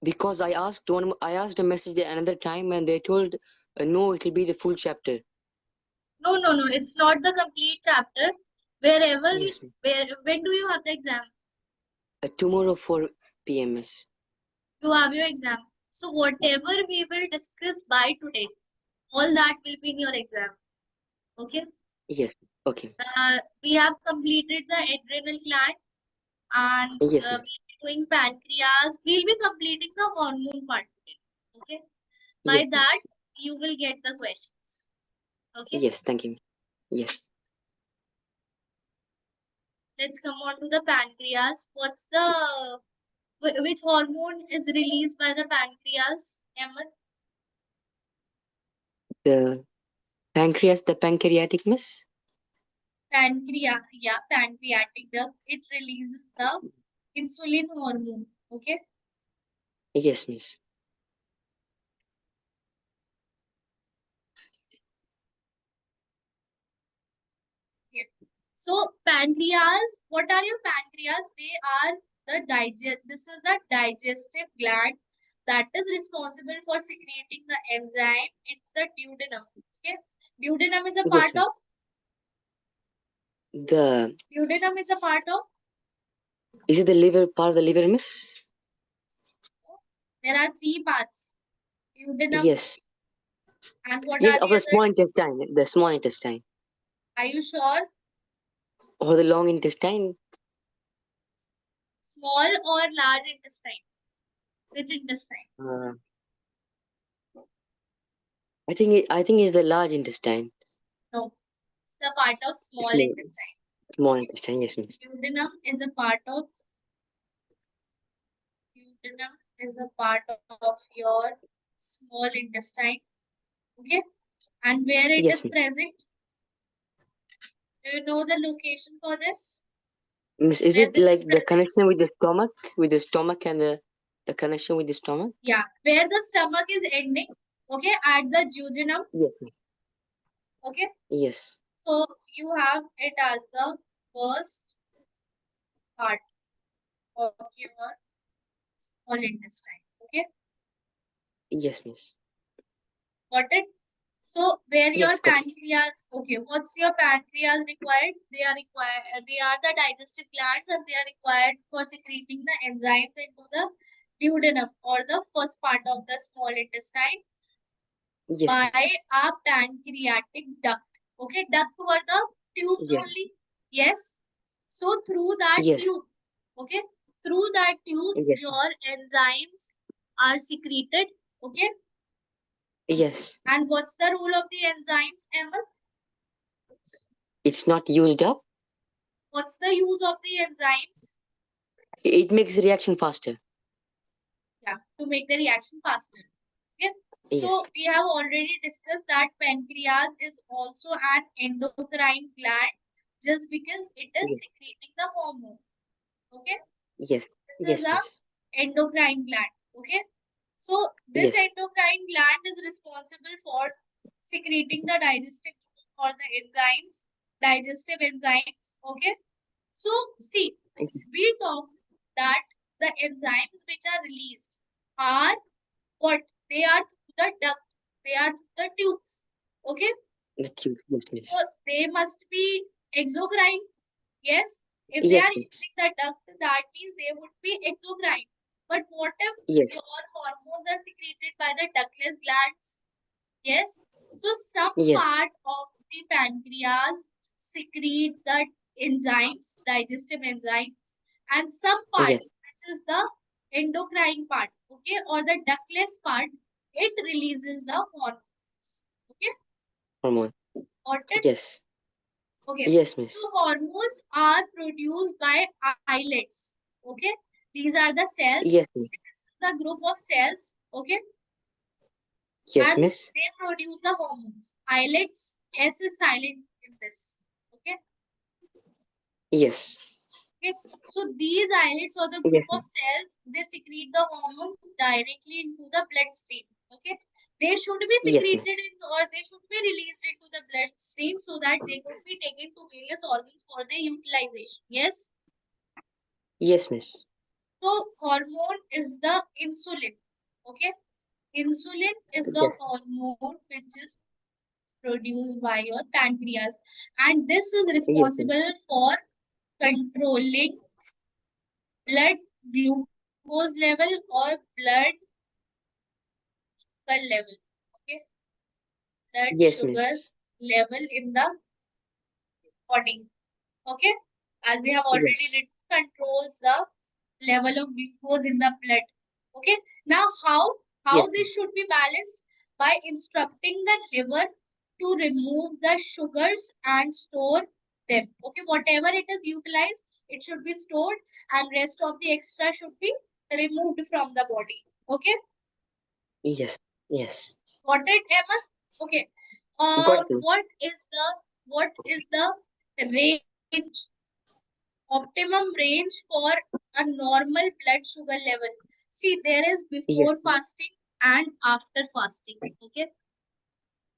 Because I asked a message another time and they told no, it will be the full chapter. No, it's not the complete chapter. Wherever Yes, when do you have the exam? tomorrow 4 p.m. Miss. You have your exam. So whatever we will discuss by today, all that will be in your exam. Okay. Yes. Okay. We have completed the adrenal gland and Yes, we'll miss. be doing pancreas. We'll be completing the hormone part today. Okay. Yes, By miss. that, you will get the questions. Okay. Yes, thank you. Yes. Let's come on to the pancreas. Which hormone is released by the pancreas, Ahmed? The the pancreatic, miss. Pancreatic duct. It releases the insulin hormone. Okay. Yes, miss. Okay. So pancreas, what are your pancreas? They are this is the digestive gland that is responsible for secreting the enzyme into the duodenum. Okay. Duodenum is a Yes, part miss. of The duodenum is a part of is it the liver part of the liver, miss? there are three parts. Duodenum Yes. and what Yes, are of the the other small two? intestine. The small intestine. Are you sure? Or the long intestine. Small or large intestine? Which intestine? Uh, I think it's the large intestine. No, it's the part of small Small, intestine. small Okay. intestine. Yes, miss. Duodenum is a part of duodenum is a part of your small intestine. Okay. And where it Yes, is miss. present? Do you know the location for this? Miss, is Where it this is like the present? connection with the stomach and the connection with the stomach? Yeah, where the stomach is ending. Okay, at the duodenum. Yes, miss. Okay, Yes. so you have it as the first part of your small intestine. Okay, Yes, miss. got it? So where your Yes, got it. pancreas, okay, what's your pancreas required? They are the digestive glands and they are required for secreting the enzymes into the duodenum or the first part of the small intestine Yes, by miss. a pancreatic duct. Okay, duct were the tubes Yes. only. Yes. So through that Yes. tube, okay, through that tube, Yes. your enzymes are secreted. Okay. Yes. And what's the role of the enzymes, Emma? It's not used up. What's the use of the enzymes? It makes the reaction faster. Yeah, to make the reaction faster. Okay. Yes. So we have already discussed that pancreas is also an endocrine gland just because it is Yes. secreting the hormone. Okay. Yes. This is Yes, a miss. endocrine gland. Okay. So this Yes. endocrine gland is responsible for secreting the digestive or the enzymes, digestive enzymes. Okay. So see, we talked that the enzymes which are released are what? They are through the duct. They are through the tubes. Okay. The tube. Yes, So miss. they must be exocrine. Yes. If they Yes, are miss. using the duct, that means they would be exocrine. But what if Yes. your hormones are secreted by the ductless glands? Yes. So some Yes. part of the pancreas secrete the enzymes, digestive enzymes, and some part, Yes. which is the endocrine part, okay, or the ductless part, it releases the hormones. Okay, Hormone. got it? Yes. Okay. Yes, So miss. hormones are produced by islets. Okay. These are the cells. Yes, miss. This is the group of cells. Okay. Yes, And miss. they produce the hormones. Islets, S is silent in this. Okay. Yes. Okay. So these islets or the group Yes, of miss. cells, they secrete the hormones directly into the bloodstream. Okay. They should be Yes, miss. secreted in or they should be released into the bloodstream so that they could be taken to various organs for their utilization. Yes. Yes, miss. So hormone is the insulin. Okay. Insulin is the Yes. hormone which is produced by your pancreas, and this is responsible Yes, miss. for controlling blood glucose level or blood sugar level. Okay, blood Yes, sugar miss. level in the body. Okay, as they have already Yes. written, controls the level of glucose in the blood. Okay, now how Yes. this should be balanced? By instructing the liver to remove the sugars and store them. Okay, whatever it is utilized, it should be stored, and rest of the extra should be removed from the body. Okay, Yes. Yes. got it, Emma? Okay, Got it, miss. what is the range, optimum range for a normal blood sugar level? See, there is Yes. before fasting and after fasting. Okay,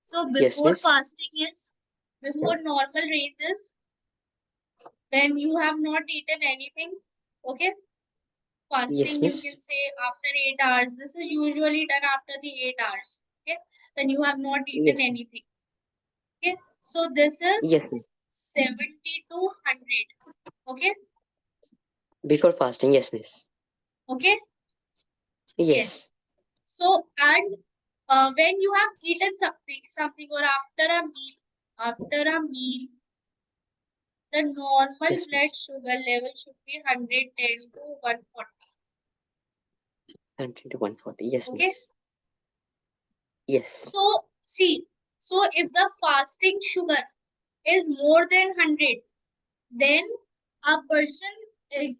so Yes, before miss. fasting is, before normal range is when you have not eaten anything. Okay, Yes, fasting you miss. can say after 8 hours. This is usually done after the 8 hours. Okay, when you have not eaten Yes. anything. Okay, so this Yes, miss. is 70 to 100. Okay, Before fasting, yes, miss. okay, yes. Yes. So, and when you have eaten something, or after a meal, the normal Yes, blood miss. sugar level should be 110 to 140. 100 to 140. Yes, Okay. miss. Yes. So, see, so if the fasting sugar is more than 100, then a person,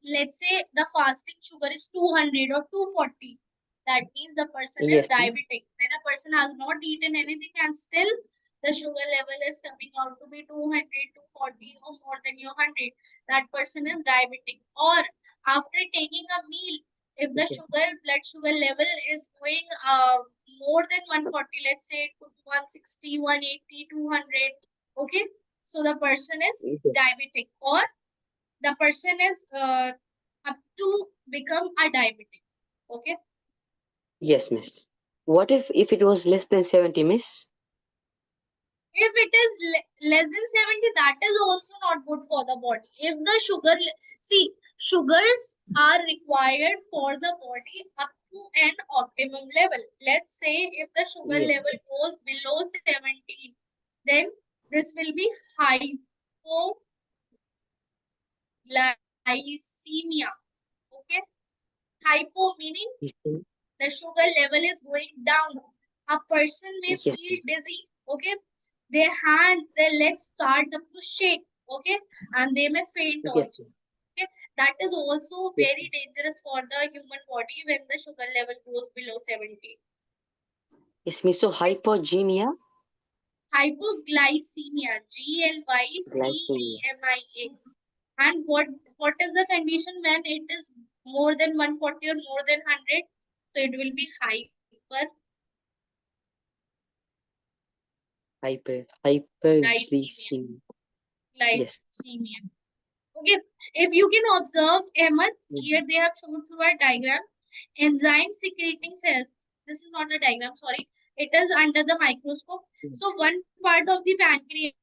let's say the fasting sugar is 200 or 240, that means the person is Yes, miss. diabetic. When a person has not eaten anything and still the sugar level is coming out to be 200, 240 or more than your 100, that person is diabetic. Or after taking a meal, if the Yes. blood sugar level is going more than 140, let's say it could be 160, 180, 200, okay, so the person is Yes. diabetic, or the person is up to become a diabetic. Okay, Yes, miss. What if it was less than 70, miss? if it is less than 70, that is also not good for the body. If the see, sugars are required for the body up to an optimum level. Let's say if the sugar Yes. level goes below 17, then this will be hypoglycemia. Okay, hypo meaning Yes, miss. the sugar level is going down. A person may Yes, feel miss. dizzy. Okay, their hands, their legs start up to shake. Okay, and they may faint Yes, also. miss. Okay, that is also Yes, very dangerous for the human body when the sugar level goes below 70. yes, miss. So Okay, hypogenia, hypoglycemia, glycemia. Glycemia. And what is the condition when it is more than 140 or more than 100? So it will be hyperglycemia. Hyperglycemia. Yes. Glycemia. Okay. If you can observe, Ahmed, Mm. here they have shown through a diagram. Enzyme secreting cells. This is not a diagram, sorry. It is under the microscope. Mm. So one part of the pancreas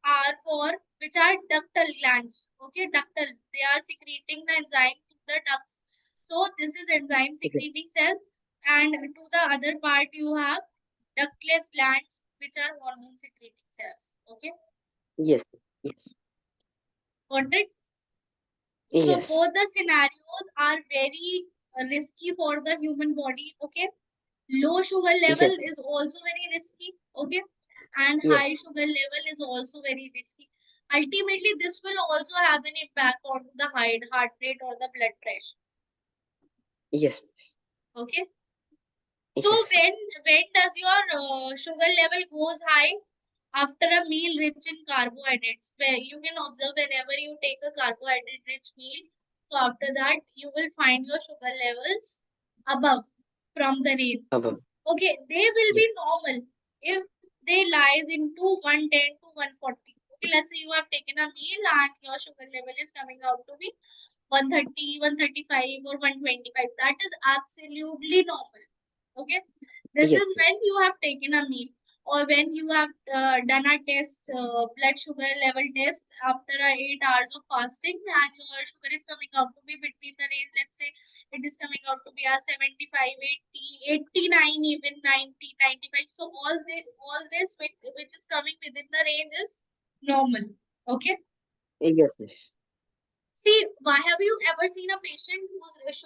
are for, which are ductal glands. Okay, ductal. They are secreting the enzyme to the ducts. So this is enzyme Okay. secreting cells. And to the other part you have ductless glands, which are hormone secreting cells. Okay, Yes. Yes. got it? So Yes. both the scenarios are very risky for the human body. Okay, low sugar level Yes. is also very risky. Okay, and Yes. high sugar level is also very risky. Ultimately, this will also have an impact on the heart rate or the blood pressure. Yes. Miss. Okay, so Yes. when does your sugar level goes high? After a meal rich in carbohydrates, where you can observe whenever you take a carbohydrate rich meal, so after that you will find your sugar levels above from the range. Above. Okay, they will Yes. be normal if they lies into 110 to 140. Okay, let's say you have taken a meal and your sugar level is coming out to be 130, 135 or 125. That is absolutely normal. Okay. This Yes, is when miss. you have taken a meal or when you have done a test, blood sugar level test after 8 hours of fasting, and your sugar is coming out to be between the range, let's say it is coming out to be a 75, 80, 89, even 90, 95. So all this which is coming within the range is normal. Okay. Yes, miss. See, why have you ever seen a patient whose whose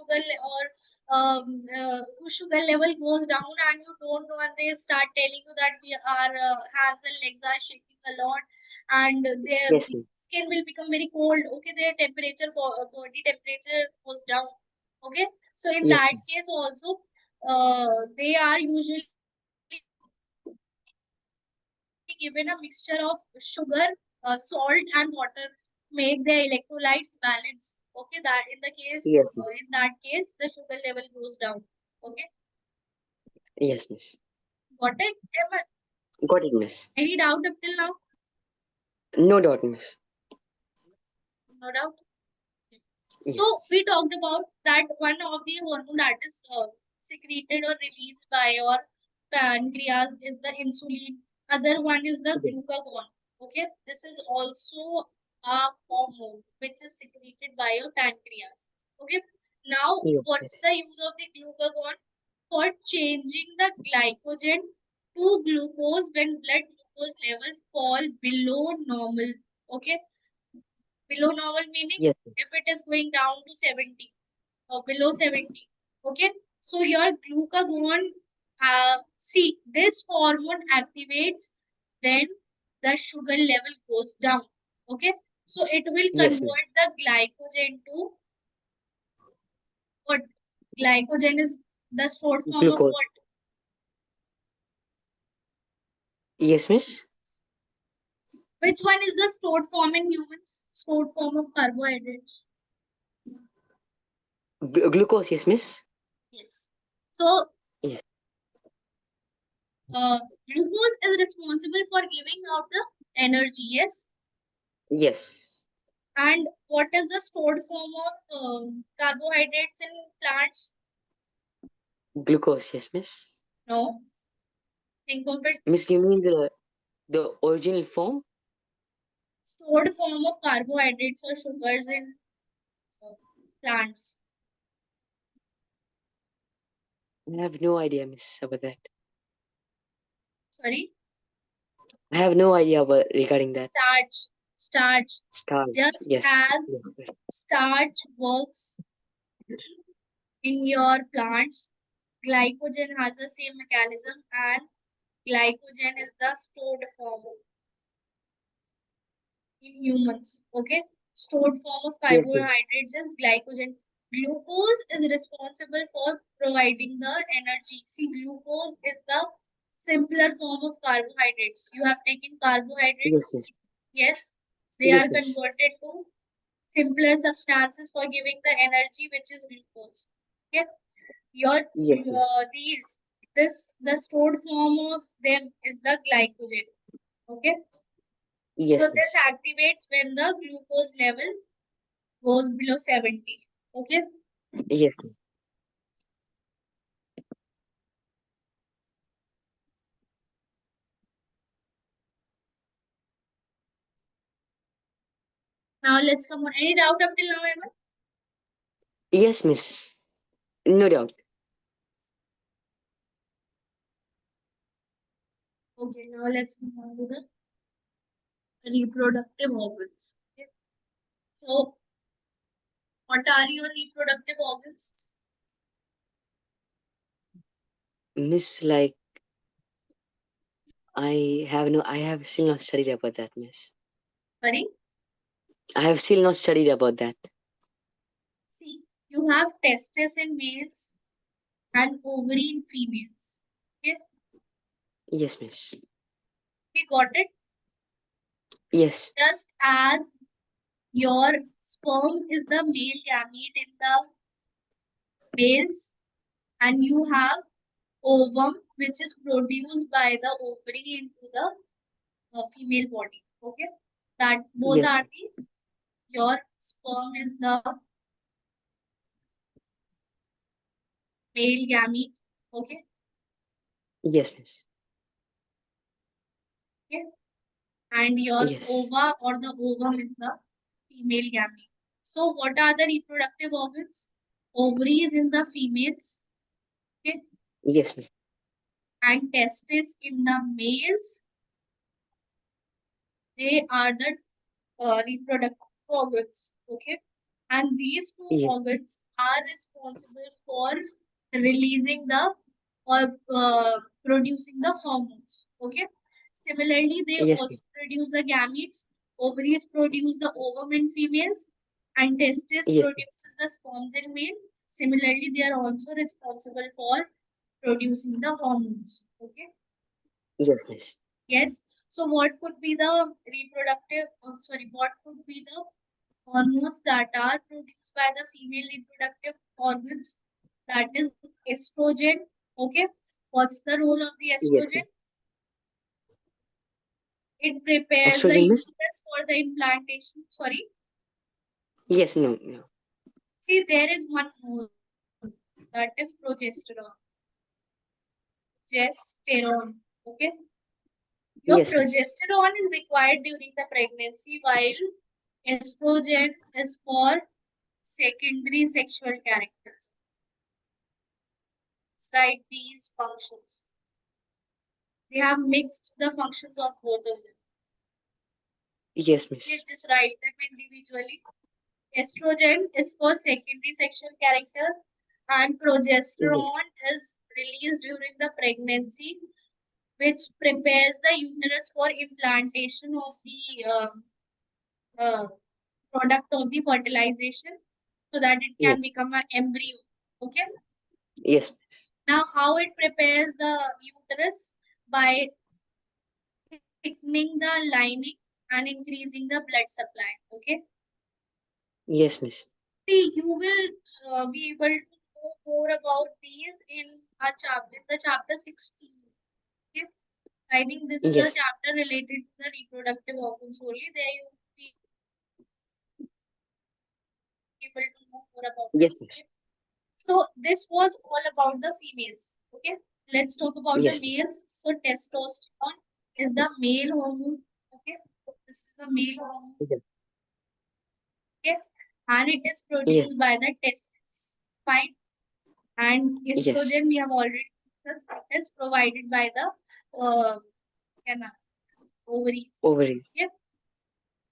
sugar level goes down and you don't know, and they start telling you that our hands and legs are shaking a lot and their Yes, miss. skin will become very cold. Okay, their temperature, body temperature goes down. Okay, so in Yes, that miss. case also, they are usually given a mixture of sugar, salt and water make their electrolytes balance. Okay, that in the case Yes, in miss. that case the sugar level goes down. Okay, Yes, miss. got it? Got it, miss. Any doubt up till now? No doubt, miss. No doubt. So Yes. we talked about that one of the hormone that is secreted or released by your pancreas is the insulin. Other one is the Yes, glucagon. Okay, this is also a hormone which is secreted by your pancreas. Okay, now yes, what's miss. the use of the glucagon? For changing the glycogen to glucose when blood glucose level fall below normal. Okay, below normal meaning Yes, miss. if it is going down to 70 or below 70. Okay, so your glucagon, see, this hormone activates when the sugar level goes down. Okay, so it will Yes, miss. convert the glycogen to what? Glycogen is the stored form of Glucose. what? Yes, miss. Which one is the stored form in humans? Stored form of carbohydrates. Glucose, yes, miss. Yes. So Yes. uh, glucose is responsible for giving out the energy. Yes. Yes. And what is the stored form of carbohydrates in plants? Glucose, yes, miss. No. Think of it. Miss, you mean the original form? Stored form of carbohydrates or sugars in uh, plants. I have no idea, miss, about that. Sorry. I have no idea about regarding that. Starch. Starch. Starch, Just yes. as Yes, miss. starch works in your plants, glycogen has the same mechanism, and glycogen is the stored form in humans. Okay, stored form of Yes, miss. carbohydrates is glycogen. Glucose is responsible for providing the energy. See, glucose is the simpler form of carbohydrates. You have taken Yes, carbohydrates. miss. Yes, they Yes, are miss. converted to simpler substances for giving the energy, which is glucose. Okay, your Yes, miss. these this the stored form of them is the glycogen. Okay, so Yes, this miss. activates when the glucose level goes below 70. Okay, Yes, miss. now let's come on. Any doubt up till now, Ahmed? Yes, miss. No doubt. Okay, now let's come on to the reproductive organs. Okay. So, what are your reproductive organs? Miss, like, I have still not studied about that, miss. Sorry, I have still not studied about that. see, you have testes in males and ovary in females. Okay, Yes, miss. we got it. Yes. Just as your sperm is the male gamete in the males, and you have ovum, which is produced by the ovary into the female body. Okay, that both Yes, are miss. the your sperm is the male gamete. Okay. Yes, miss. Okay. And your Yes. ova or the ovum is the female gamete. So what are the reproductive organs? Ovaries in the females. Okay. Yes, miss. And testes in the males. They are the reproductive organs. Okay. And these two Yes. organs are responsible for releasing the or producing the hormones. Okay. Similarly, they Yes, also miss. produce the gametes. Ovaries produce the ovum in females, and testes Yes, miss. produces the sperms in male. Similarly, they are also responsible for producing the hormones. Okay. Yes, miss. Yes. So, what could be the reproductive? What could be the hormones that are produced by the female reproductive organs? That is estrogen. Okay. What's the role of the Yes, estrogen? miss. It prepares the Estrogen, miss. uterus for the implantation. Sorry. Yes, no, no. See, there is one more. That is progesterone. Progesterone. Okay. Your Yes, miss. progesterone is required during the pregnancy, while estrogen is for secondary sexual characters. Right, these functions. They have mixed the functions of both of them. Yes, Let's miss. just write them individually. Estrogen is for secondary sexual character, and Yes. progesterone is released during the pregnancy, which prepares the uterus for implantation of the uh, product of the fertilization so that it can Yes. become an embryo. Okay. Yes, miss. Now, how it prepares the uterus? By thickening the lining and increasing the blood supply. Okay. Yes, miss. See, you will be able to know more about these in a chapter, in the chapter 16. Okay. I think this is a Yes. chapter related to the reproductive organs only. There you will be able to know more about it. Yes, miss. Okay. So this was all about the females. Okay. Let's talk about the Yes, miss. males. So testosterone is the male hormone. Okay. This is the male hormone. Yes. Okay. And it is Yes. produced by the testes. Fine. And Yes. estrogen we have already discussed, is provided by the uh, ovaries. Ovaries. Okay.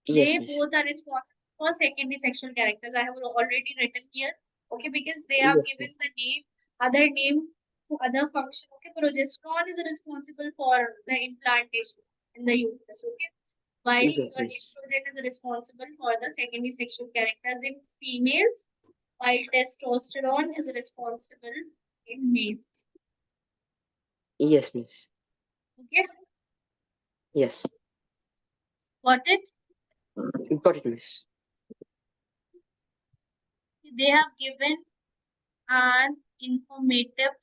Yes, They miss. both are responsible for secondary sexual characters. I have already written here. Okay, because they have Yes, miss. given the name, other name to other function. Okay, progesterone is responsible for the implantation in the uterus. Okay, while Yes, your miss. estrogen is responsible for the secondary sexual characters in females, while testosterone is responsible in males. Yes, miss. Okay, Yes. got it? Got it, miss. They have given an informative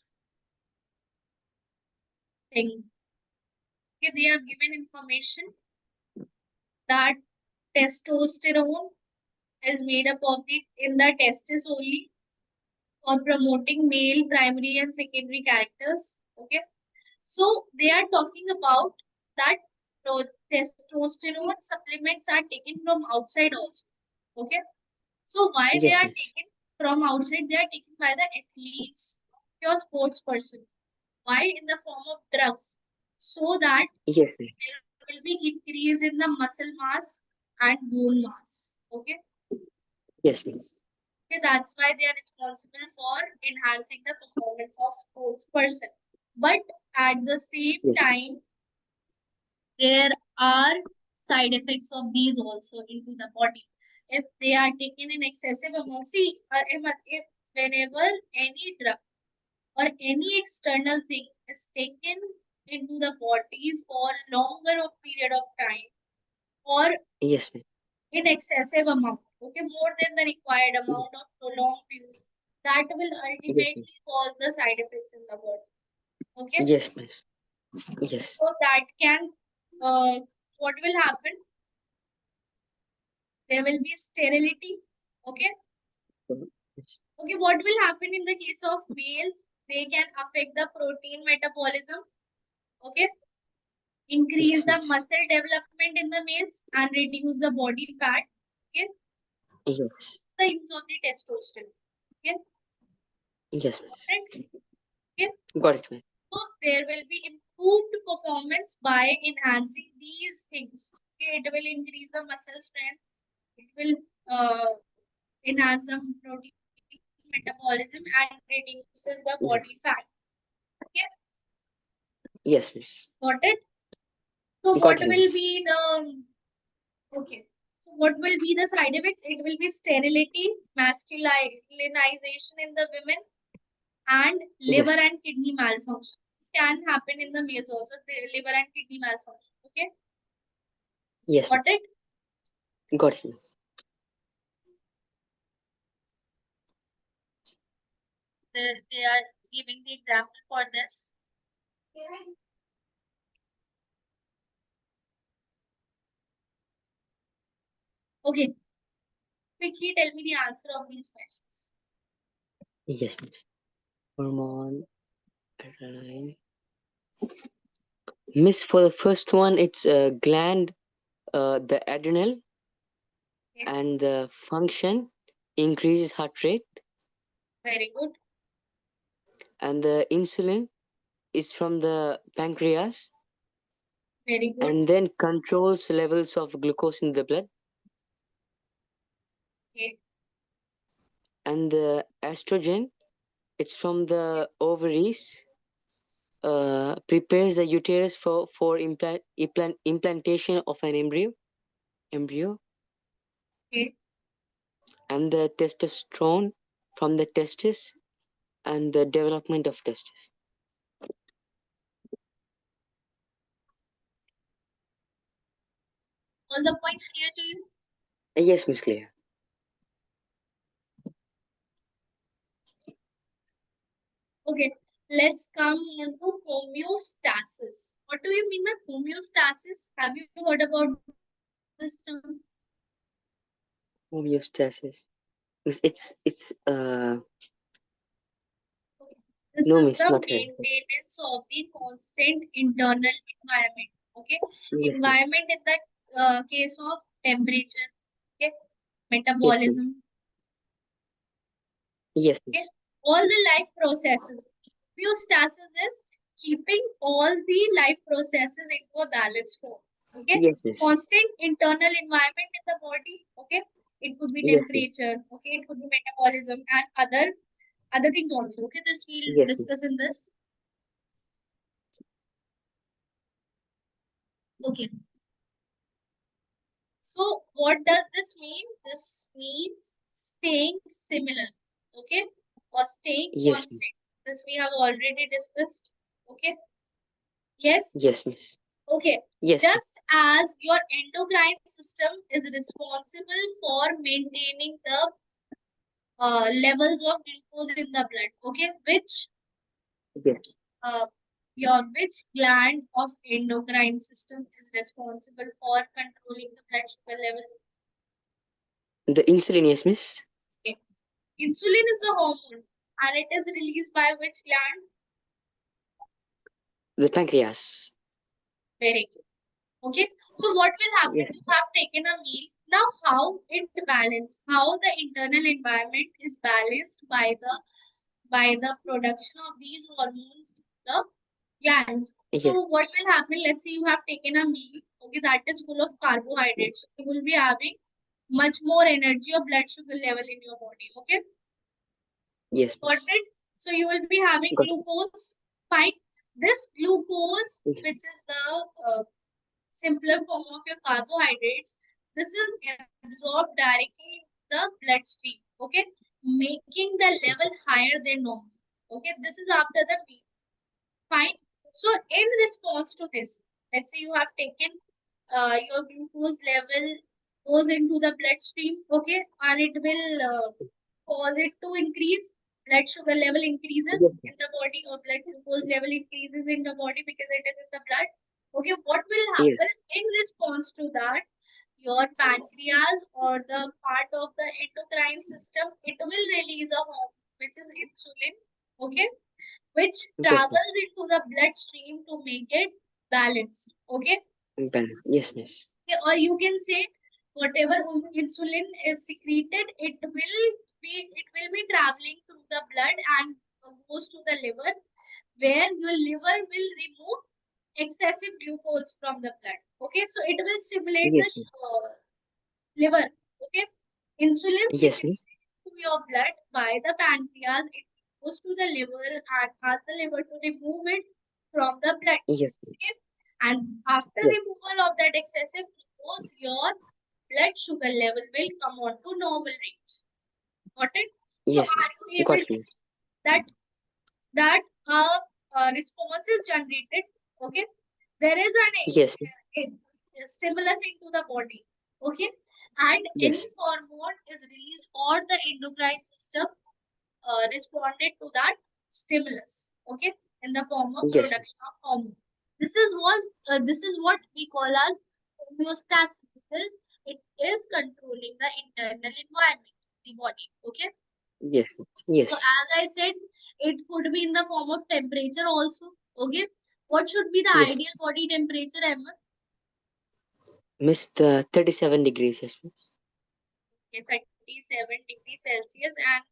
thing. Okay, they have given information that testosterone is made up of the in the testis only for promoting male primary and secondary characters. Okay, so they are talking about that testosterone supplements are taken from outside also. Okay, so why they Yes, are miss. taken from outside? They are taken by the athletes, your sports person. Why? In the form of drugs, so that Yes, miss. there will be increase in the muscle mass and bone mass. Okay. Yes, miss. Okay, that's why they are responsible for enhancing the performance of sports person. But at the same Yes, miss. time, there are side effects of these also into the body. If they are taken in excessive amount, see, if whenever any drug or any external thing is taken into the body for longer of period of time or Yes, miss. in excessive amount, okay, more than the required amount of prolonged use, that will Yes, ultimately miss. cause the side effects in the body. Okay, Yes, miss. Yes. so that can, what will happen? There will be sterility. Okay, Yes. okay, what will happen in the case of males? they can affect the protein metabolism, okay, increase the muscle development in the males and reduce the body fat, okay. Yes. The use of the testosterone, okay. Yes, miss. Okay. Got it, miss. So there will be improved performance by enhancing these things. Okay, it will increase the muscle strength. It will enhance the protein metabolism and reduces the body fat. Okay. Yes, miss. Got it? So Got what it, will miss. be the okay? So what will be the side effects? It will be sterility, masculinization in the women, and liver Yes. and kidney malfunction. This can happen in the males also. The liver and kidney malfunction. Okay. Yes, Got miss. it? Got it, miss. They are giving the example for this. Okay. Quickly tell me the answer of these questions. Yes, miss. Hormone, adrenaline. Miss, for the first one, it's gland, the adrenal, Okay. and the function increases heart rate, Very good. and the insulin is from the pancreas, Very good. and then controls levels of glucose in the blood, Okay. and the estrogen, it's from the ovaries, prepares the uterus for implantation of an embryo, Okay. and the testosterone from the testis and the development of testis. All the points clear to you? Yes, Miss Clear. Okay. Let's come on to homeostasis. What do you mean by homeostasis? Have you heard about this term? Homeostasis. It's This no, is Miss, the not here. maintenance of the constant internal environment. Okay. Yes, Miss. Environment in the case of temperature. Okay. Yes, Miss. Metabolism. Yes, Okay. Miss. All the life processes. Homeostasis is keeping all the life processes into a balanced form. Okay. Yes, Miss. Constant internal environment in the body. Okay. It could be Yes, Miss. temperature. Okay. It could be metabolism and other things also. Okay. This we'll Yes, Miss. discuss in this. Okay. So what does this mean? This means staying similar. Okay. Or staying Yes, Miss. constant. This we have already discussed. Okay. Yes. Yes, Miss. Okay. Yes, Miss. Just as your endocrine system is responsible for maintaining the levels of glucose in the blood. Okay. Yes. Which gland of endocrine system is responsible for controlling the blood sugar level? The insulin, yes, Miss. Okay. Insulin is a hormone and it is released by which gland? The pancreas. Very good. Okay. So what will happen? Yes. You have taken a meal. Now how it balance? How the internal environment is balanced by the production of these hormones, the glands. Yes. So what will happen? Let's say you have taken a meal. Okay, that is full of carbohydrates. You will be having much more energy or blood sugar level in your body. Okay. Yes, Got Miss. it? So you will be having Got it. glucose. Fine. This glucose, Yes. which is the simpler form of your carbohydrates, this is absorbed directly in the bloodstream. Okay, making the level higher than normal. Okay, this is after the meal. Fine. So in response to this, let's say you have taken your glucose level goes into the bloodstream. Okay, and it will cause it to increase. Blood sugar level Yes, increases in Miss. the body, or blood glucose level increases in the body because it is in the blood. Okay, what will happen Yes. in response to that? Your pancreas or the part of the endocrine system, it will release a hormone which is insulin. Okay, which Got it. travels into the bloodstream to make it balanced. Okay. Balance. Yes, miss. Or you can say whatever insulin is secreted, it will be traveling through the blood and goes to the liver, where your liver will remove excessive glucose from the blood. Okay, so it will stimulate the Yes, miss. liver. Okay, insulin Yes, secreted miss. to your blood by the pancreas, it goes to the liver and asks the liver to remove it from the blood. Yes, miss. Okay, and after Yes. removal of that excessive glucose, your blood sugar level will come on to normal range. Got it? So Yes, are miss. you Got able it, to miss. see that a response is generated? Okay, there is Yes, miss. a stimulus into the body. Okay, and any Yes. hormone is released or the endocrine system responded to that stimulus. Okay, in the form of Yes, miss. production of hormone. This is what we call as homeostasis, because it is controlling the internal environment of the body. Okay, Yes, miss. so Yes. as I said, it could be in the form of temperature also. Okay, what should be the Yes. ideal body temperature, Ahmed? Miss the 37 degrees. Yes, miss. Okay, 37 degrees Celsius, and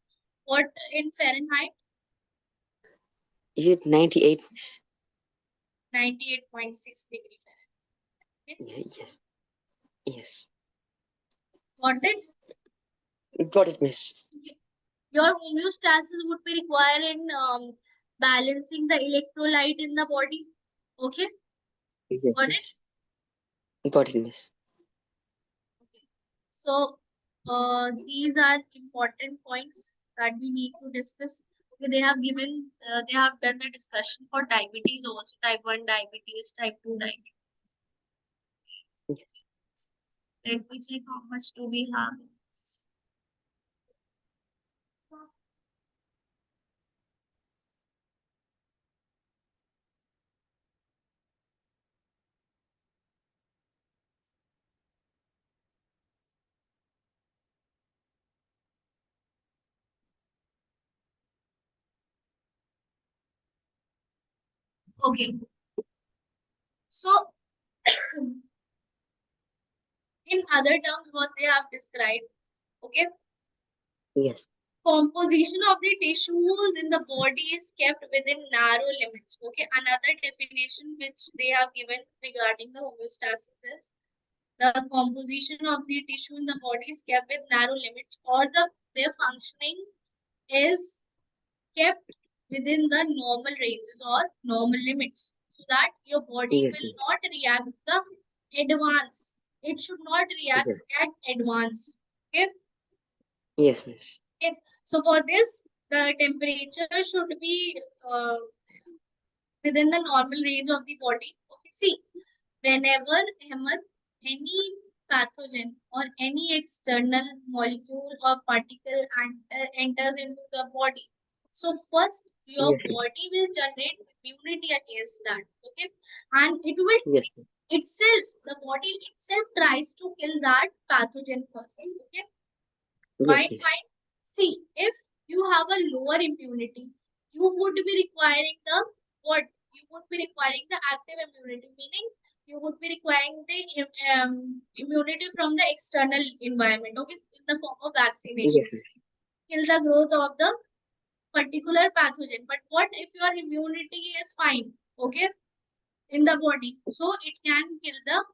what in Fahrenheit? Is it 98, miss? 98.6 degree Fahrenheit. Okay, Yes. Yes. got it? Got it, miss. Your homeostasis would be required in balancing the electrolyte in the body. Okay, Yes, got it? miss. Got it, miss. Okay. So these are important points that we need to discuss. Okay, they have done the discussion for diabetes also, type 1 diabetes, type 2 diabetes. Yes. Let me check how much do we have. Okay, so in other terms, what they have described, okay, Yes. composition of the tissues in the body is kept within narrow limits. Okay, another definition which they have given regarding the homeostasis is the composition of the tissue in the body is kept with narrow limits, or their functioning is kept within the normal ranges or normal limits, so that your body Yes, will miss. not react the advance. It should not react Yes. at advance. Okay. Yes, miss. Okay. So for this, the temperature should be within the normal range of the body. Okay. See, whenever Ahmed, any pathogen or any external molecule or particle enters into the body, so first your Yes, miss. body will generate immunity against that. Okay, and it will Yes, miss. itself, the body itself tries to kill that pathogen first. Okay, why? Yes, Why? miss. See, if you have a lower immunity, you would be requiring the what? You would be requiring the active immunity, meaning you would be requiring the immunity from the external environment, okay, in the form of Yes, vaccinations, miss. kill the growth of the particular pathogen. But what if your immunity is fine, okay, in the body? So it can kill the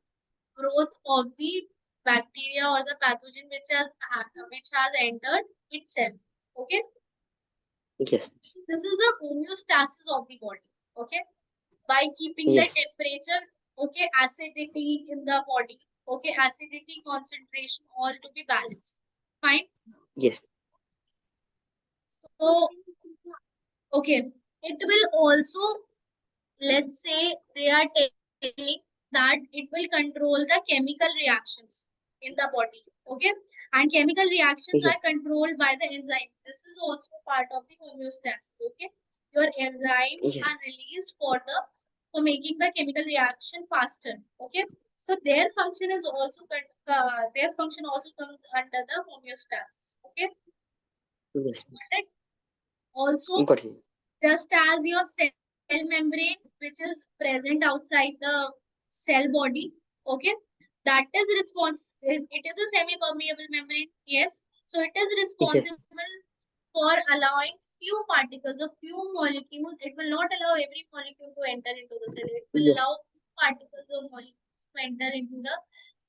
growth of the bacteria or the pathogen which has entered itself. Okay, Yes, miss. this is the homeostasis of the body. Okay, by keeping the Yes. temperature, okay, acidity in the body, okay, acidity concentration all to be balanced. Fine. Yes. So okay, it will also, let's say they are telling that it will control the chemical reactions in the body. Okay, and chemical reactions are Yes. controlled by the enzymes. This is also part of the homeostasis. Okay, your enzymes Yes. are released for making the chemical reaction faster. Okay, so their function is also their function also comes under the homeostasis. Okay, Yes, miss. but also Got it. just as your cell membrane, which is present outside the cell body, okay, that is it is a semi-permeable membrane, yes. So it is Yes. responsible for allowing few particles or few molecules. It will not allow every molecule to enter into the cell. It will Yes. allow particles or molecules to enter into the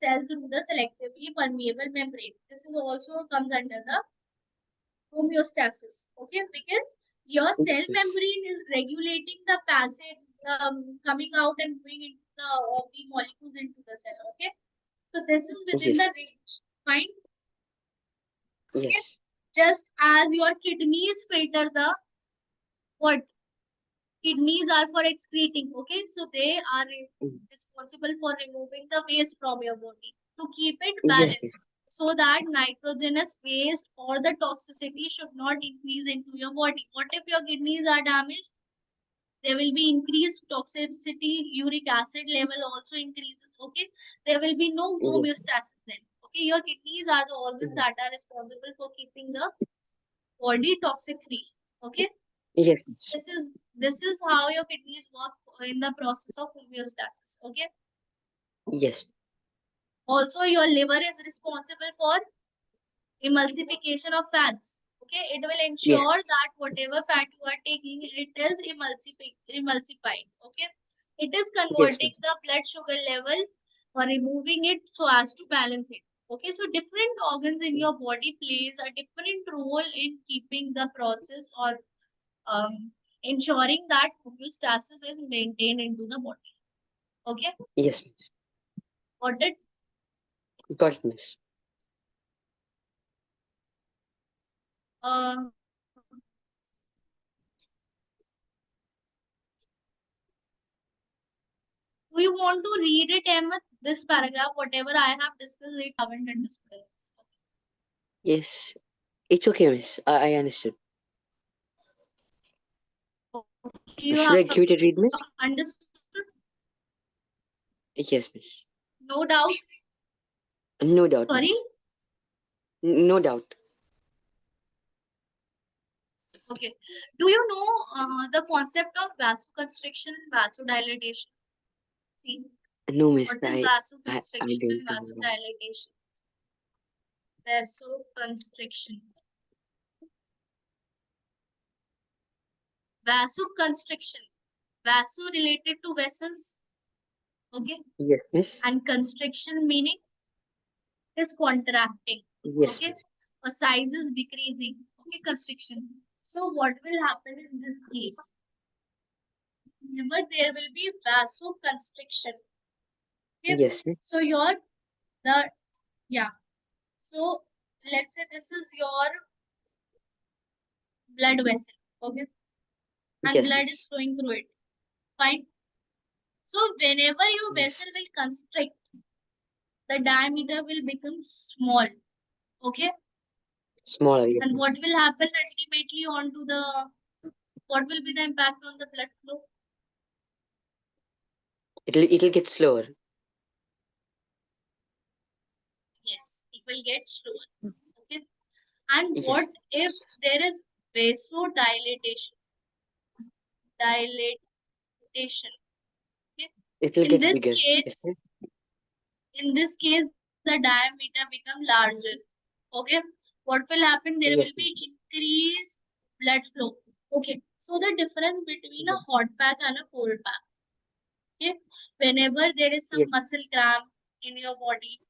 cell through the selectively permeable membrane. This is also comes under the homeostasis, okay, because your cell Yes. membrane is regulating the passage, coming out and going into the molecules into the cell, okay. So this is within Yes. the range, fine, okay. Yes. Just as your kidneys filter the what kidneys are for excreting, okay, so they are Mm. responsible for removing the waste from your body to keep it Yes. balanced, so that nitrogenous waste or the toxicity should not increase into your body. What if your kidneys are damaged? There will be increased toxicity, uric acid level also increases, okay. There will be no Yes. homeostasis then, okay. Your kidneys are the organs Yes. that are responsible for keeping the body toxic free, okay. Yes. Yes. This is how your kidneys work in the process of homeostasis, okay. Yes. Also your liver is responsible for emulsification of fats, okay. It will Yes. ensure that whatever fat you are taking, it is emulsified, okay. It is Yes. converting the blood sugar level or removing it so as to balance it, okay. So different organs in your body plays a different role in keeping the process or um, ensuring that homeostasis is maintained into the body. Okay, Yes. Miss. got it? Got it, miss. Uh, do you want to read it, Ahmed? This paragraph, whatever I have discussed, it haven't understood. Yes. It's okay, miss. I understood. Okay, you have Should I give it a read, miss? understood, Yes, miss. no doubt. No doubt, Sorry. miss. No doubt. Okay. Do you know the concept of vasoconstriction and vasodilatation? See, No, miss. what is I vasoconstriction don't and know that. vasodilatation? Vasoconstriction. Vasoconstriction. Vaso related to vessels, okay, Yes, miss. and constriction meaning is contracting, Yes, okay, miss. or size is decreasing, okay, constriction. So what will happen in this case? Remember, there will be vasoconstriction, okay. Yes, miss. So your the yeah. So let's say this is your blood vessel, okay, and Yes, blood is miss. flowing through it. Fine. So whenever your Yes. vessel will constrict, the diameter will become small, okay. Smaller, yes, And what miss. will happen ultimately onto the what will be the impact on the blood flow? It'll get slower. Yes, it will get slower. Okay. And Yes. what if there is vasodilatation? Dilatation. Okay. It'll In get this bigger. Yes, case, miss. the diameter become larger. Okay. What will happen? There will Yes, be miss. increased blood flow. Okay. So the difference between a Yes, hot pack and a cold pack. Okay. Whenever there is some yes, muscle cramp in your body,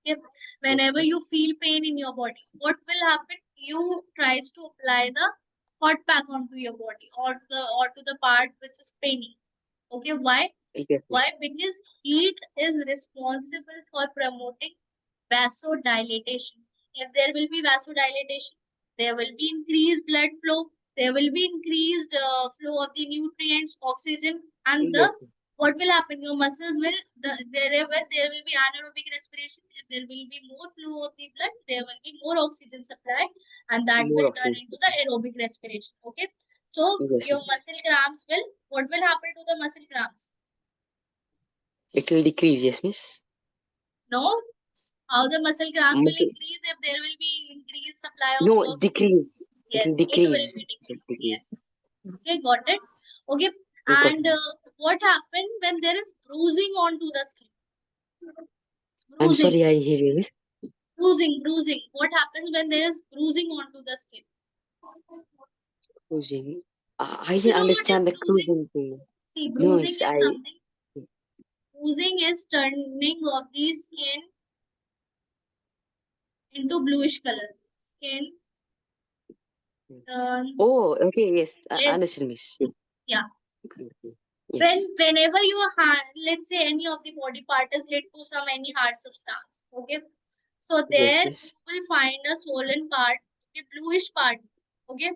if yes, whenever miss. you feel pain in your body, what will happen? You tries to apply the hot pack onto your body or to the part which is paining. Okay, why? Yes, miss. Why? Because heat is responsible for promoting vasodilatation. If there will be vasodilatation, there will be increased blood flow. There will be increased flow of the nutrients, oxygen, and Yes, the what will happen? Your muscles will wherever there will be anaerobic respiration. If there will be more flow of the blood, there will be more oxygen supply, and that more will turn options. into the aerobic respiration. Okay, so Yes, your miss. muscle cramps will what will happen to the muscle cramps? It'll decrease. Yes, miss. No, how the muscle cramps will Muscle. increase if there will be increased supply of No, the oxygen? decrease. It'll Yes, it will decrease. be It'll decreased. decrease. Yes. Okay, got it? Okay, We got and what happened when there is bruising onto the skin? I'm Bruising, sorry, I hear you, miss. bruising. What happens when there is bruising onto the skin? Cruising. I You didn't know what is understand the bruising? cruising thing. See, No, bruising miss, is I. something. Bruising is turning of the skin into bluish color. Skin turns Oh, okay, yes, I less. understand, miss. Yeah. Yeah. Yes, Whenever your hand, let's say any of the body part is hit to some any hard substance. Okay. So yes, there you miss. will find a swollen part, a bluish part. Okay.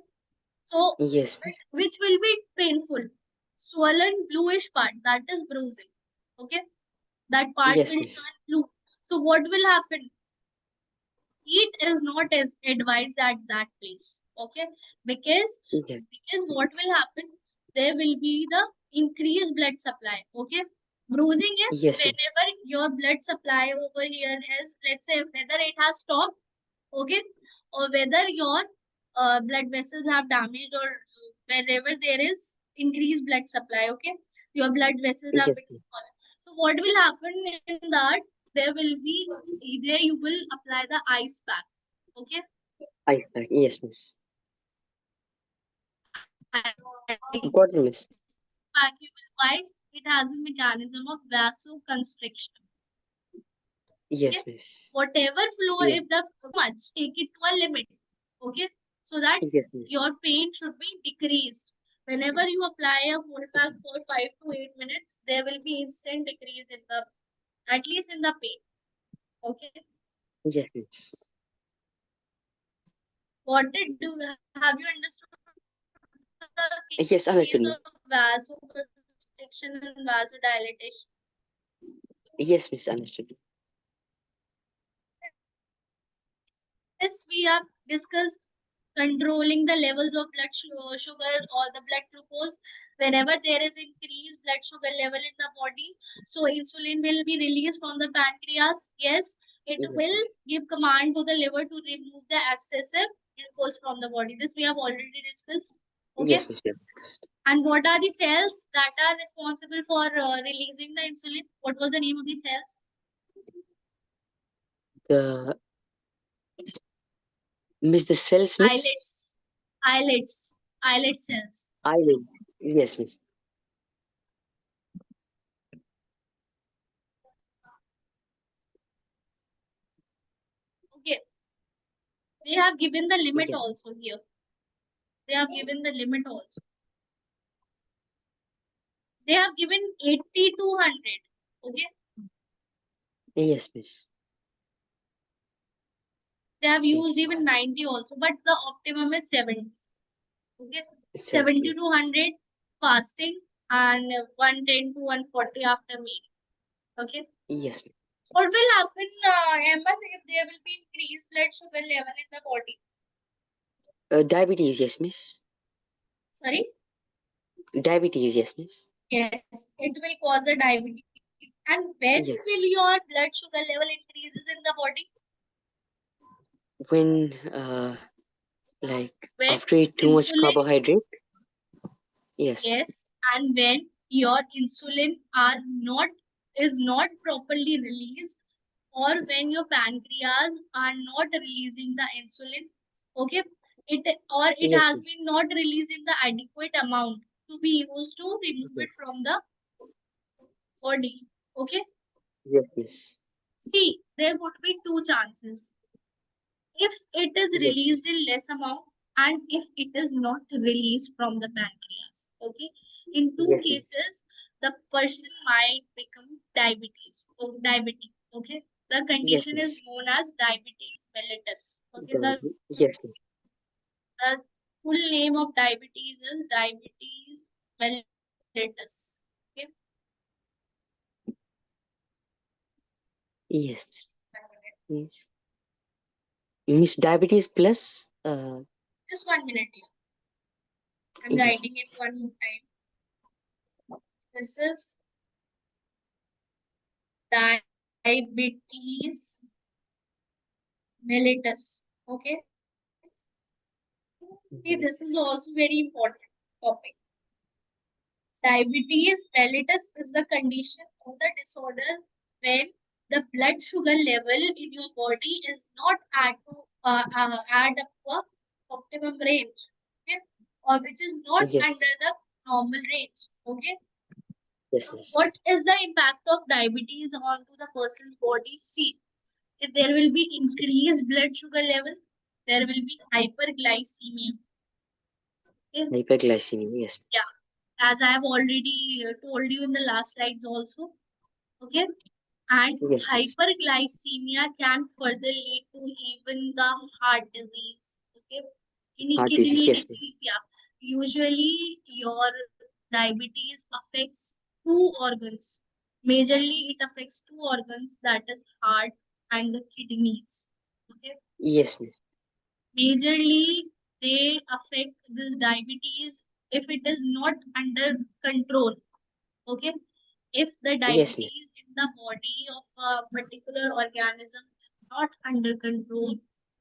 So Yes, miss. which will be painful. Swollen bluish part, that is bruising. Okay. That part Yes, will miss. turn blue. So what will happen? Heat is not as advised at that place. Okay. Because Yes, what will happen? There will be the increased blood supply. Okay. Bruising is yes, miss. whenever your blood supply over here is, let's say, whether it has stopped, okay, or whether your blood vessels have damaged, or wherever there is increased blood supply, okay, your blood vessels have Yes, become miss. swollen. So what will happen in that? There will be, there you will apply the ice pack, okay. I yes, miss. Ice Got it, miss. pack you will, why? It has a mechanism of vasoconstriction. Okay, Yes, miss. whatever flow, Yeah, if the much, take it to a limit. Okay, so that yes, miss. your pain should be decreased. Whenever you apply a whole pack for 5 to 8 minutes, there will be instant decrease in the, at least in the pain. Okay, Yes, miss. what did do, have you understood the case Yes, of understood, miss. vasoconstriction and vasodilatation? Yes, miss, understood. This we have discussed controlling the levels of blood sugar or the blood glucose. Whenever there is increased blood sugar level in the body, so insulin will be released from the pancreas. Yes, it Yes, will miss. give command to the liver to remove the excessive glucose from the body. This we have already discussed. Okay. Yes, miss. We have discussed. And what are the cells that are responsible for releasing the insulin? What was the name of the cells? The miss the cells, miss. Islets. Islets. Islet cells. Eyelid. Yes, miss. Okay. They have given the limit Yeah. also here. They have given the limit also. They have given 80 to 100. Okay. Yes, miss. They have used 80, even 90 also, but the optimum is 70. Okay. 70 70. to 100 fasting and 110 to 140 after meal. Okay. Yes, miss. What will happen, Ahmed, if there will be increased blood sugar level in the body? Diabetes, yes, miss. Sorry? Diabetes, yes, miss. Yes, it will cause a diabetes. And when Yes. will your blood sugar level increases in the body? When, like, When after eat too much insulin, carbohydrate. Yes. yes, and when your insulin are not, is not properly released, or when your pancreas are not releasing the insulin, okay, it, or it Yes, has miss. been not released in the adequate amount to be used to remove Yes, it from the body. Okay, yes, miss. see, there could be two chances. If it is Yes, miss. released in less amount, and if it is not released from the pancreas. Okay, in two Yes, miss. cases the person might become diabetes or diabetic. Okay, the Yes, condition is miss. known as diabetes mellitus. Okay, Yes, miss. the full name of diabetes is diabetes mellitus. Okay, Yes, just miss. 1 minute. Yes. Miss Diabetes plus, Just 1 minute here. I'm yes, writing it one more time. This is diabetes mellitus. Okay. See, this is also very important. Okay. topic. Diabetes mellitus is the condition of the disorder when the blood sugar level in your body is not add up to a optimum range, okay, or which is not Yes. under the normal range. Okay, Yes, miss. what is the impact of diabetes onto the person's body? See, if there will be increased blood sugar level, there will be hyperglycemia. Okay? Hyperglycemia. Yes. Yeah, as I have already told you in the last slides also. Okay, and Yes, miss. hyperglycemia can further lead to even the heart disease. Okay, any Heart disease. kidney Yes, miss. disease. Yeah, usually your diabetes affects two organs. Majorly, it affects two organs, that is heart and the kidneys. Okay, Yes, miss. majorly they affect this diabetes if it is not under control. Okay, if the Yes, miss. diabetes in the body of a particular organism is not under control,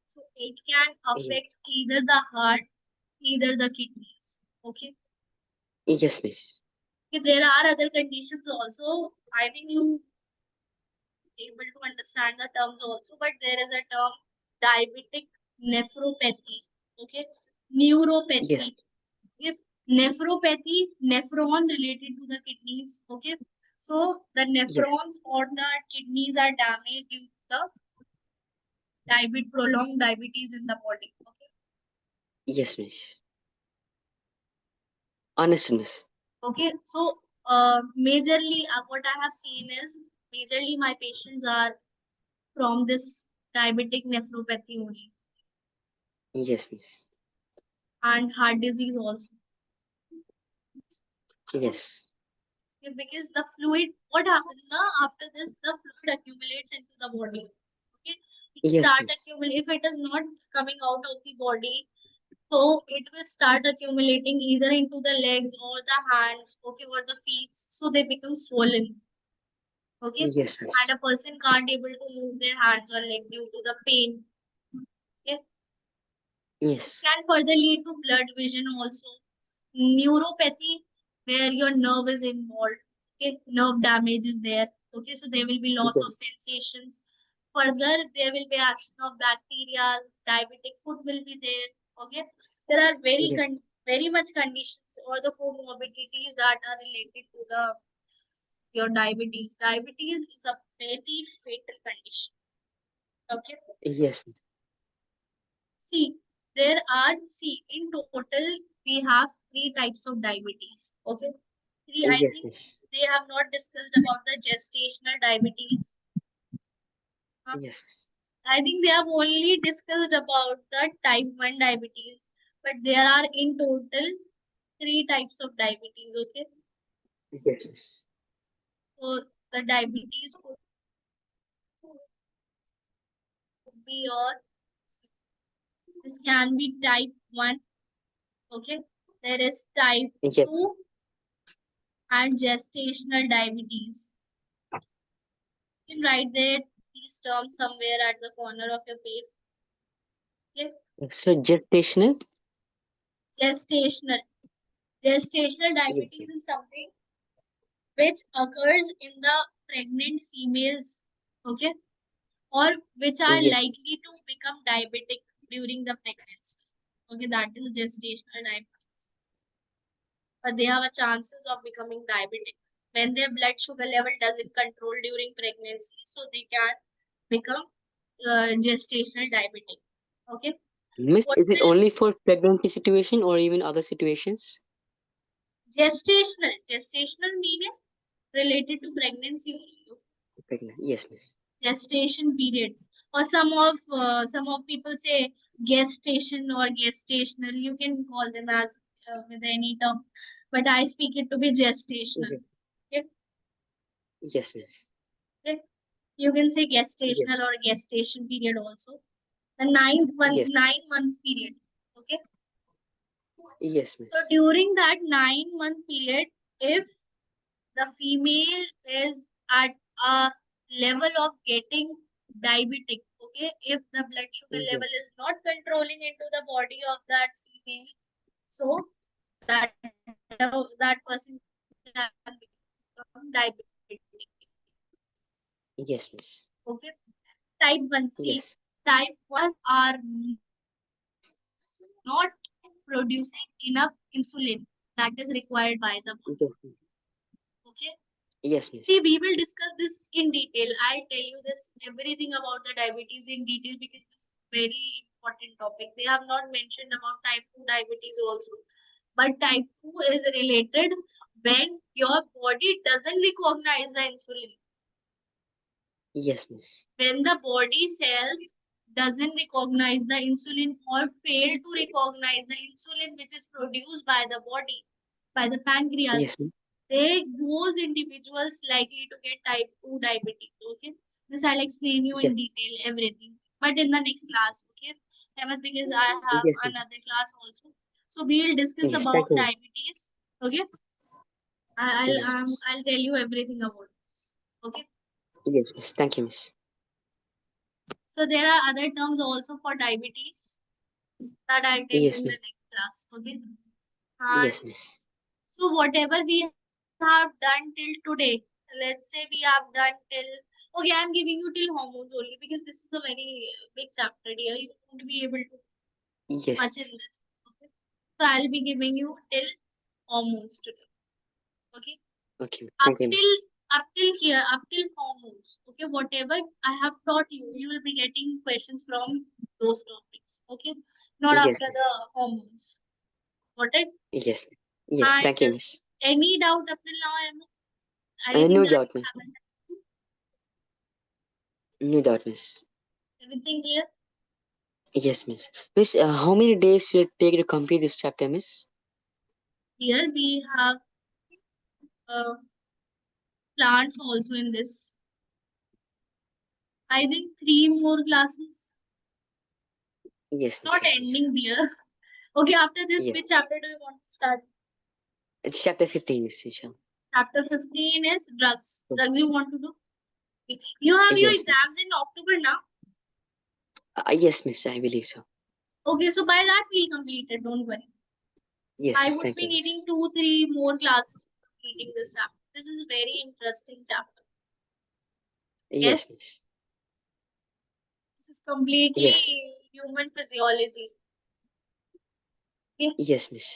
so it can Ye- affect either the heart, either the kidneys. Okay, Yes, miss. okay, there are other conditions also. I think you able to understand the terms also, but there is a term diabetic nephropathy. Okay, Yes. neuropathy. Okay, nephropathy, nephron related to the kidneys. Okay, so the Yes. nephrons or the kidneys are damaged due to the diabetes, prolonged diabetes in the body. Okay, Yes, miss. Understood, miss. okay, so majorly what I have seen is majorly my patients are from this diabetic nephropathy only Yes, miss. and heart disease also. Yes. Okay, because the fluid, what happens now after this, the fluid accumulates into the body. Okay, it Yes, start miss. accumulate if it is not coming out of the body, so it will start accumulating either into the legs or the hands, okay, or the feet. So they become swollen. Okay, Yes, and miss. a person can't able to move their hands or leg due to the pain. Okay, Yes. can further lead to blood vision also. Neuropathy, where your nerve is involved. Okay, nerve damage is there. Okay, so there will be loss Yes. of sensations. Further, there will be action of bacteria, diabetic foot will be there. Okay, there are Yes. very much conditions or the comorbidities that are related to the your diabetes. Diabetes is a very fatal condition. Okay, Yes, miss. see, see, in total, we have three types of diabetes. Okay. Three, I Yes, think miss. they have not discussed about the gestational diabetes. Huh? Yes, miss. I think they have only discussed about the type 1 diabetes. But there are in total three types of diabetes. Okay. Yes, miss. So the diabetes could be or this can be type 1. Okay. There is type Yes. 2 and gestational diabetes. You can write there these terms somewhere at the corner of your page. Okay. So gestational. Gestational. Gestational Yes. diabetes is something which occurs in the pregnant females, okay, or which are Yes. likely to become diabetic during the pregnancy. Okay, that is gestational diabetes. But they have a chances of becoming diabetic when their blood sugar level doesn't control during pregnancy, so they can become gestational diabetic. Okay, Miss, what is it will only for pregnancy situation or even other situations? gestational mean is related to pregnancy only. Pregnant. Yes, miss. Gestation period, or some of people say gestation or gestational, you can call them as with any term, but I speak it to be gestational. Yes. if, Yes, miss. if you can say Yes. gestational or gestation period also, the ninth month Yes. 9 months period. Okay, Yes, so miss. during that 9 month period, if the female is at a level of getting diabetic, okay, if the blood sugar Yes. level is not controlling into the body of that female, so that person can become diabetic. Yes, miss. Okay. Type 1, see, Yes. type 1 are not producing enough insulin that is required by the body. Yes, Okay. yes, miss. See, we will discuss this in detail. I'll tell you this everything about the diabetes in detail because this is very important topic. They have not mentioned about type 2 diabetes also. But type 2 is related when your body doesn't recognize the insulin. Yes, miss. When the body cells doesn't recognize the insulin or fail to recognize the insulin which is produced by the body, by the pancreas, Yes, miss. those individuals likely to get type 2 diabetes. Okay, this I'll explain you Yes, in detail everything, but in the next class. Okay, Ahmed, because I have yes, miss. another class also, so we'll discuss Yes, thank about you. diabetes. Okay, Yes, miss. I'll tell you everything about this. Okay, Yes, miss. Thank you, miss. so there are other terms also for diabetes that I'll tell you Yes, in the miss. next class. Okay, and Yes, miss. so whatever we have done till today, let's say we have done till, okay, I'm giving you till hormones only because this is a very big chapter here. You won't be able to Yes. much in this. Okay, so I'll be giving you till hormones today. Okay, Okay. up Thank you, till miss. up till here, up till hormones. Okay, whatever I have taught you, you will be getting questions from those topics. Okay, not Yes, after miss. the hormones. Got it? Yes. Yes. And Thank you, miss. any doubt up till now, Emma? Anything No that doubt, you miss. haven't? No doubt, miss. Everything clear? Yes, miss. Miss, how many days will it take to complete this chapter, miss? Here we have uh, plants also in this. I think three more classes. Yes, It's miss. not Yes, miss. ending here. Okay, after this, Yes. which chapter do you want to start? It's chapter 15, miss. Inshallah. Chapter 15 is drugs. Yes, Drugs you want to do? Okay. You have your yes, miss. exams in October now. Yes, miss. I believe so. Okay, so by that we'll complete it. Don't worry. Yes, I miss. would Thank be you, miss. needing 2, 3 more classes for completing this chapter. This is a very interesting chapter. Yes, Yes, miss. this is completely Yes. human physiology. Okay. Yes, miss.